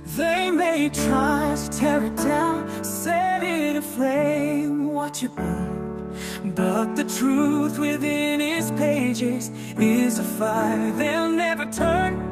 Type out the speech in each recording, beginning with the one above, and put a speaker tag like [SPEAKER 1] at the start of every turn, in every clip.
[SPEAKER 1] They may try to tear it down, set it aflame, watch it burn. But the truth within its pages is a fire they'll never turn.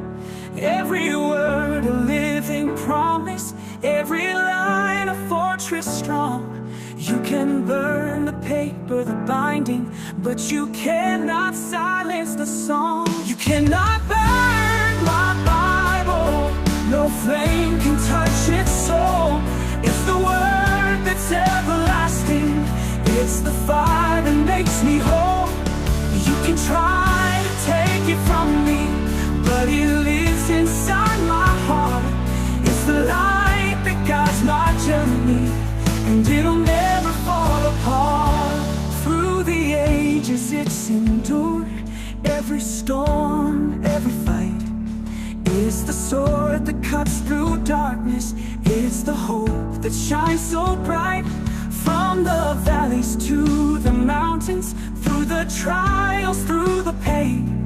[SPEAKER 1] Every word a living promise, every line a fortress strong. You can burn the paper, the binding, but you cannot silence the song. You cannot burn my Bible, no flame can touch its soul. It's the word that's everlasting, it's the fire that makes me whole. You can try to take it from me, but it lives inside my heart. It's the light that guides my journey, and it'll never fall apart. Through the ages it's endured, every storm, every fight. It's the sword that cuts through darkness, it's the hope that shines so bright. From the valleys to the mountains, through the trials, through the pain,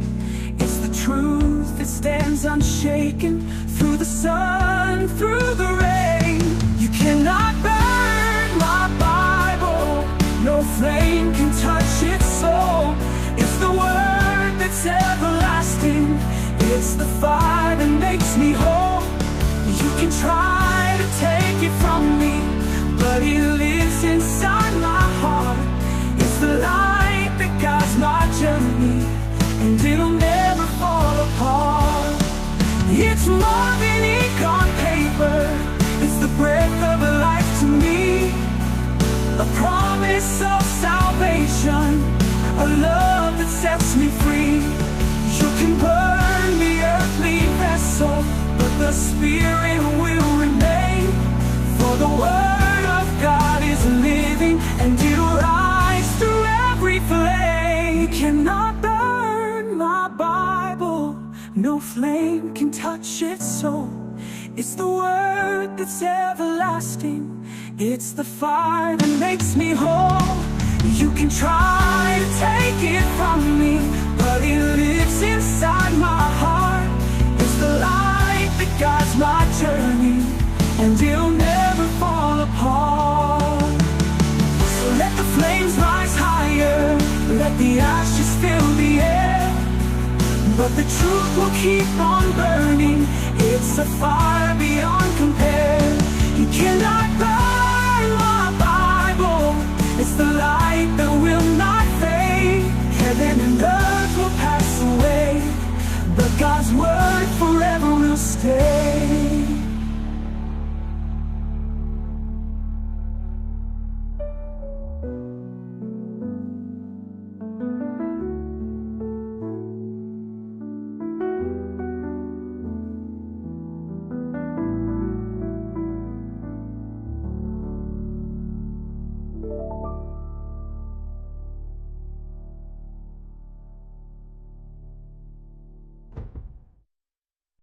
[SPEAKER 1] it's the truth that stands unshaken, through the sun, through the rain. You cannot burn my Bible, no flame can touch its soul. It's the word that's everlasting, it's the fire that makes me whole. You can try to take it from me, but it lives inside my heart. It's the light that guides my journey, and it'll never fall apart. It's more than ink on paper, it's the breath of a life to me, a promise of salvation, a love that sets me free. You can burn the earthly vessel, but the spirit will remain. For the word of God is living, and it'll rise through every flame. You cannot burn my Bible, no flame can touch its soul. It's the word that's everlasting, it's the fire that makes me whole. You can try to take it from me, but it lives inside my heart. It's the light that guides my journey, and it'll never fall apart. So let the flames rise higher, let the ashes fill the air, but the truth will keep on burning. It's a fire